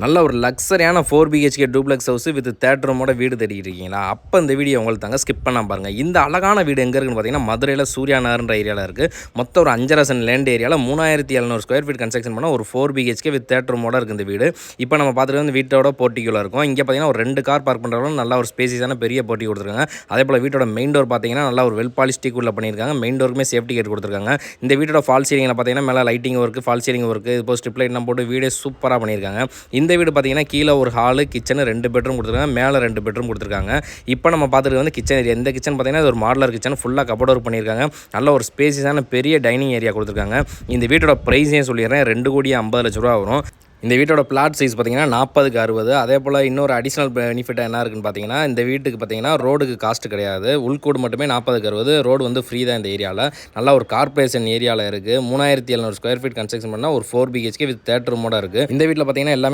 நல்ல ஒரு லக்ஸரியான 4 BHK duplex house with theatre ரூமோட வீடு தேடிட்டு இருக்கீங்களா? அப்போ இந்த வீடியோ உங்களுக்கு தாங்க, ஸ்கிப் பண்ணாம பாருங்க. இந்த அழகான வீடு எங்கே இருக்குன்னு பார்த்தீங்கன்னா, மதுரையில் சூர்யா நகர்ன்ற ஏரியாவில் இருக்குது. மொத்தம் ஒரு 5.5 சென்ட் லேண்ட் ஏரியாவில் 3700 ஸ்கொயர் ஃபீட் கன்ஸ்ட்ரக்ஷன் பண்ண ஒரு 4 பிஹெச்கே வித் தேட்டர் ரூமோட இருக்குது இந்த வீடு. இப்போ நம்ம பார்த்துட்டு வந்து வீட்டோட போர்ட்டிக்குள்ள இருக்கும். இங்கே பார்த்தீங்கன்னா ஒரு 2 கார் பார்க் பண்ணுறவங்க நல்ல ஒரு ஸ்பேசியஸான பெரிய போர்ட்டி கொடுத்துருக்காங்க. அதே போல் வீட்டோட மெயின் டோர் பார்த்தீங்கன்னா நல்லா ஒரு வெல் பாலிஷ் டீக்குள்ள பண்ணியிருக்காங்க. மெயின் டோருக்குமே சேஃப்டி கேட் கொடுத்துருக்காங்க. இந்த வீட்டோட ஃபால் சீலிங்கில் பார்த்தீங்கன்னா மேலே lighting work, fall ceiling work, இப்போ ஸ்ட்ரிப் லைட்லாம் போட்டு வீடே சூப்பராக பண்ணியிருக்காங்க. இந்த வீடு பார்த்தீங்கன்னா கீழே ஒரு ஹாலு, கிச்சன் 2 பெட்ரூம் கொடுத்துருக்காங்க. மேலே 2 பெட்ரூம் கொடுத்துருக்காங்க. இப்போ நம்ம பார்த்துட்டு வந்து கிச்சன் ஏரியா. இந்த கிச்சன் பார்த்தீங்கன்னா ஒரு மாடலர் கிச்சன், ஃபுல்லாக கபோர்ட் ஒர்க் பண்ணியிருக்காங்க. நல்ல ஒரு ஸ்பேசியஸான பெரிய டைனிங் ஏரியா கொடுத்துருக்காங்க. இந்த வீட்டோட ப்ரைஸையும் சொல்லிடுறேன், 2,50,00,000 வரும். இந்த வீட்டோட பிளாட் சைஸ் பார்த்தீங்கன்னா 40க்கு 60. அதே போல் இன்னொரு அடிஷனல் பெனிஃபிட்டாக என்ன இருக்குன்னு பார்த்தீங்கன்னா, இந்த வீட்டுக்கு பார்த்தீங்கன்னா ரோடுக்கு காஸ்ட் கிடையாது. உள்கூடு மட்டுமே 40க்கு 60. ரோடு வந்து ஃப்ரீ தான் இந்த ஏரியாவில். நல்லா ஒரு கார்பரேஷன் ஏரியாவில் இருக்குது. 3700 ஸ்கொயர் ஃபீட் கன்ஸ்ட்ரக்ஷன் பண்ணால் ஒரு 4 பிஹெச்கே வித் தேட்டர் ரூமோட இருக்குது. இந்த வீட்டில் பார்த்தீங்கன்னா எல்லாமே